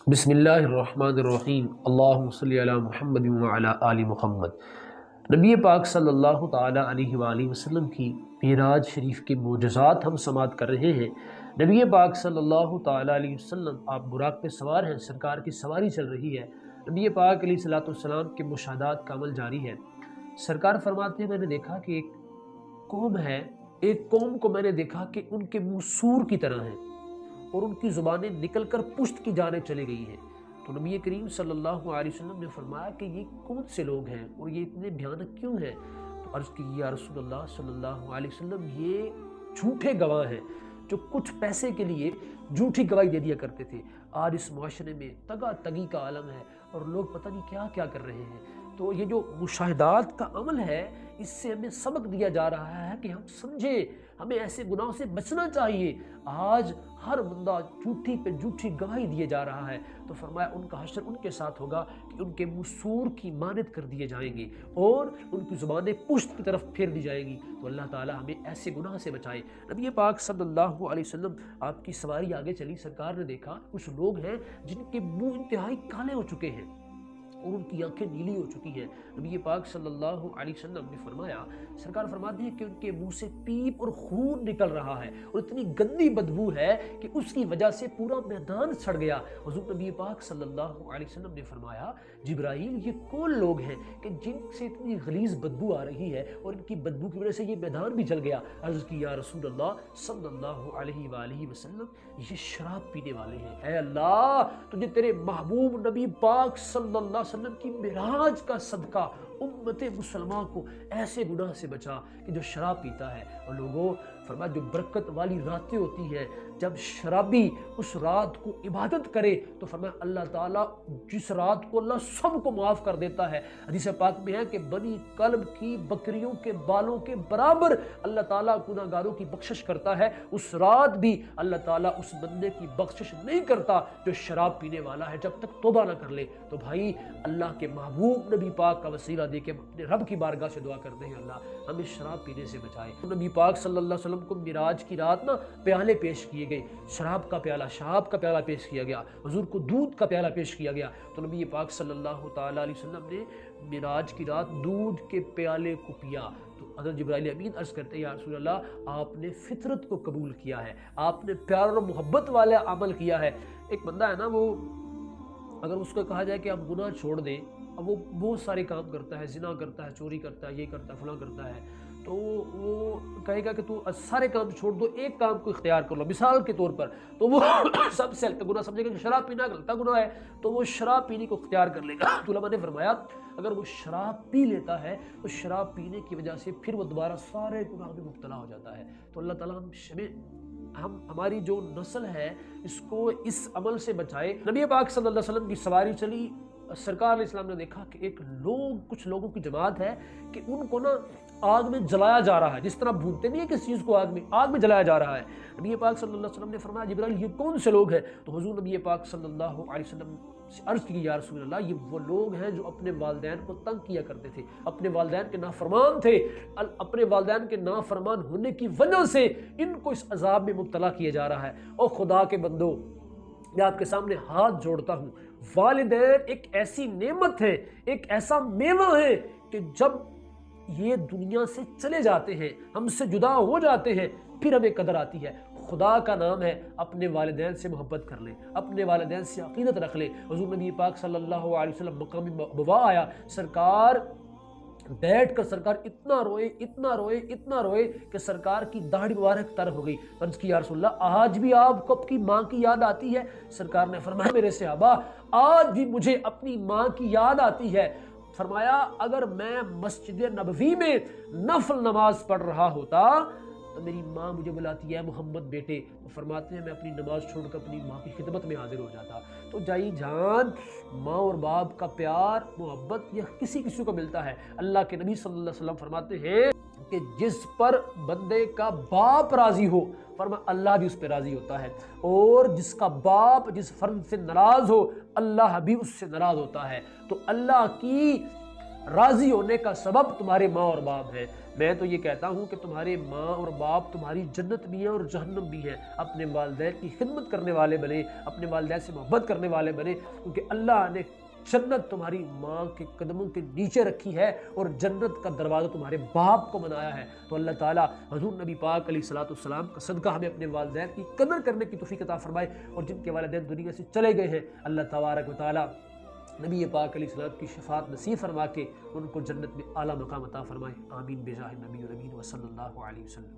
بسم اللہ الرحمن الرحیم، اللہم صلی علی محمد وعلی آل محمد۔ نبی پاک صلی اللہ تعالی علیہ وآلہ وسلم کی معراج شریف کے معجزات ہم سماعت کر رہے ہیں۔ نبی پاک صلی اللہ تعالی علیہ وسلم آپ براق پہ سوار ہیں، سرکار کی سواری چل رہی ہے۔ نبی پاک علیہ الصلوۃ والسلام کے مشاہدات کا عمل جاری ہے۔ سرکار فرماتے ہیں میں نے دیکھا کہ ایک قوم ہے، ایک قوم کو میں نے دیکھا کہ ان کے منہ سور کی طرح ہیں اور ان کی زبانیں نکل کر پشت کی جانب چلی گئی ہیں۔ تو نبی کریم صلی اللہ علیہ وسلم نے فرمایا کہ یہ کون سے لوگ ہیں اور یہ اتنے بھیانک کیوں ہیں؟ تو عرض کی یا رسول اللہ صلی اللہ علیہ وسلم، یہ جھوٹے گواہ ہیں جو کچھ پیسے کے لیے جھوٹی گواہی دے دیا کرتے تھے۔ آج اس معاشرے میں تگا تگی کا عالم ہے اور لوگ پتہ نہیں کیا کیا کر رہے ہیں۔ تو یہ جو مشاہدات کا عمل ہے، اس سے ہمیں سبق دیا جا رہا ہے کہ ہم سمجھیں ہمیں ایسے گناہوں سے بچنا چاہیے۔ آج ہر بندہ جھوٹی پہ جھوٹی گواہی دیے جا رہا ہے، تو فرمایا ان کا حشر ان کے ساتھ ہوگا کہ ان کے منہ سور کی مانند کر دیے جائیں گے اور ان کی زبانیں پشت کی طرف پھیر دی جائیں گی۔ تو اللہ تعالی ہمیں ایسے گناہ سے بچائے۔ نبی پاک صلی اللہ علیہ وسلم آپ کی سواری آگے چلی، سرکار نے دیکھا کچھ لوگ ہیں جن کے منہ انتہائی کالے ہو چکے ہیں اور ان کی آنکھیں نیلی ہو چکی ہیں۔ نبی پاک صلی اللہ علیہ وسلم نے فرمایا، سرکار فرماتے ہیں کہ ان کے منہ سے پیپ اور خون نکل رہا ہے اور اتنی گندی بدبو ہے کہ اس کی وجہ سے پورا میدان سڑ گیا۔ حضور نبی پاک صلی اللہ علیہ وسلم نے فرمایا، جبرائیل یہ کون لوگ ہیں کہ جن سے اتنی غلیظ بدبو آ رہی ہے اور ان کی بدبو کی وجہ سے یہ میدان بھی جل گیا؟ عرض کی یا رسول اللہ صلی اللہ علیہ وآلہ وسلم، یہ شراب پینے والے ہیں۔ اے اللہ، تجھے تیرے محبوب نبی پاک صلی اللہ علیہ وسلم کی معراج کا صدقہ امت مسلمان کو ایسے گناہ سے بچا کہ جو شراب پیتا ہے۔ اور لوگوں، فرمایا جو برکت والی راتیں ہوتی ہیں، جب شرابی اس رات کو عبادت کرے تو فرمایا اللہ تعالیٰ جس رات کو اللہ سب کو معاف کر دیتا ہے۔ حدیث پاک میں ہے کہ بنی کلب کی بکریوں کے بالوں کے برابر اللہ تعالیٰ گناہ گاروں کی بخشش کرتا ہے، اس رات بھی اللہ تعالیٰ اس بندے کی بخشش نہیں کرتا جو شراب پینے والا ہے جب تک توبہ نہ کر لے۔ تو بھائی، اللہ کے محبوب نبی پاک کا وسیلہ دے کے اپنے رب کی بارگاہ سے دعا کرتے ہیں، اللہ ہمیں شراب پینے سے بچائے۔ نبی پاک صلی اللہ علیہ وسلم کو معراج کی رات پیالے پیش کیے گئے، شراب کا پیالہ، شراب کا پیالہ پیش کیا گیا، حضور کو دودھ کا پیالہ پیش کیا گیا۔ تو نبی پاک صلی اللہ تعالی علیہ وسلم نے معراج کی رات دودھ کے پیالے کو پیا۔ تو حضرت جبرائیل امین عرض کرتے ہیں، یا رسول اللہ، آپ نے فطرت کو قبول کیا ہے، آپ نے پیار اور محبت والا عمل کیا ہے۔ ایک بندہ ہے نا، وہ اگر اس کو کہا جائے کہ آپ گناہ چھوڑ دیں، اب وہ بہت سارے کام کرتا ہے، زنا کرتا ہے، چوری کرتا ہے، یہ کرتا ہے، فلاں کرتا ہے، تو وہ کہے گا کہ تو سارے کام چھوڑ دو، ایک کام کو اختیار کر لو مثال کے طور پر، تو وہ سب سے ہلکا گناہ سمجھے گا کہ شراب پینا ہلکا گناہ ہے، تو وہ شراب پینے کو اختیار کر لے گا۔ تو علماء نے فرمایا اگر وہ شراب پی لیتا ہے تو شراب پینے کی وجہ سے پھر وہ دوبارہ سارے گناہ میں مبتلا ہو جاتا ہے۔ تو اللہ تعالیٰ ہماری جو نسل ہے اس کو اس عمل سے بچائے۔ نبی پاک صلی اللہ علیہ وسلم کی سواری چلی، سرکار علیہ السلام نے دیکھا کہ کچھ لوگوں کی جماعت ہے کہ ان کو آگ میں جلایا جا رہا ہے، جس طرح بھونتے نہیں ہے کس چیز کو، آگ میں جلایا جا رہا ہے۔ نبی پاک صلی اللہ علیہ وسلم نے فرمایا، جبرائیل یہ کون سے لوگ ہیں؟ تو حضور نبی پاک صلی اللہ علیہ وسلم سے عرض کی، یا رسول اللہ، یہ وہ لوگ ہیں جو اپنے والدین کو تنگ کیا کرتے تھے، اپنے والدین کے نافرمان تھے، اپنے والدین کے نافرمان ہونے کی وجہ سے ان کو اس عذاب میں مبتلا کیا جا رہا ہے۔ اور خدا کے بندو، میں آپ کے سامنے ہاتھ جوڑتا ہوں، والدین ایک ایسی نعمت ہے، ایک ایسا میوہ ہے کہ جب یہ دنیا سے چلے جاتے ہیں، ہم سے جدا ہو جاتے ہیں، پھر ہمیں قدر آتی ہے۔ خدا کا نام ہے، اپنے والدین سے محبت کر لیں، اپنے والدین سے عقیدت رکھ لیں۔ حضور نبی پاک صلی اللہ علیہ وسلم مقام ابوا آیا، سرکار بیٹھ کر سرکار اتنا روئے کہ سرکار کی داڑھی مبارک تر ہو گئی۔ عرض کی، یا رسول اللہ، آج بھی آپ کو اپنی ماں کی یاد آتی ہے؟ سرکار نے فرمایا، میرے صحابہ، آج بھی مجھے اپنی ماں کی یاد آتی ہے۔ فرمایا اگر میں مسجد نبوی میں نفل نماز پڑھ رہا ہوتا تو میری ماں مجھے بلاتی ہے، محمد بیٹے، تو فرماتے ہیں میں اپنی نماز چھوڑ کر اپنی ماں کی خدمت میں حاضر ہو جاتا۔ تو جائی جان، ماں اور باپ کا پیار محبت یہ کسی کو ملتا ہے۔ اللہ کے نبی صلی اللہ علیہ وسلم فرماتے ہیں کہ جس پر بندے کا باپ راضی ہو، فرمایا اللہ بھی اس پہ راضی ہوتا ہے، اور جس کا باپ جس فرد سے ناراض ہو، اللہ بھی اس سے ناراض ہوتا ہے۔ تو اللہ کی راضی ہونے کا سبب تمہارے ماں اور باپ ہیں۔ میں تو یہ کہتا ہوں کہ تمہارے ماں اور باپ تمہاری جنت بھی ہیں اور جہنم بھی ہیں۔ اپنے والدین کی خدمت کرنے والے بنے، اپنے والدین سے محبت کرنے والے بنے، کیونکہ اللہ نے جنت تمہاری ماں کے قدموں کے نیچے رکھی ہے اور جنت کا دروازہ تمہارے باپ کو بنایا ہے۔ تو اللہ تعالیٰ حضور نبی پاک علیہ الصلوۃ والسلام کا صدقہ ہمیں اپنے والدین کی قدر کرنے کی توفیق عطا فرمائے، اور جن کے والدین دنیا سے چلے گئے ہیں اللہ تبارک و تعالیٰ نبی پاک علیہ السلام کی شفاعت نصیب فرما کے ان کو جنت میں اعلیٰ مقام عطا فرمائے۔ آمین بجاہ نبی و نبی و صلی اللہ علیہ وسلم۔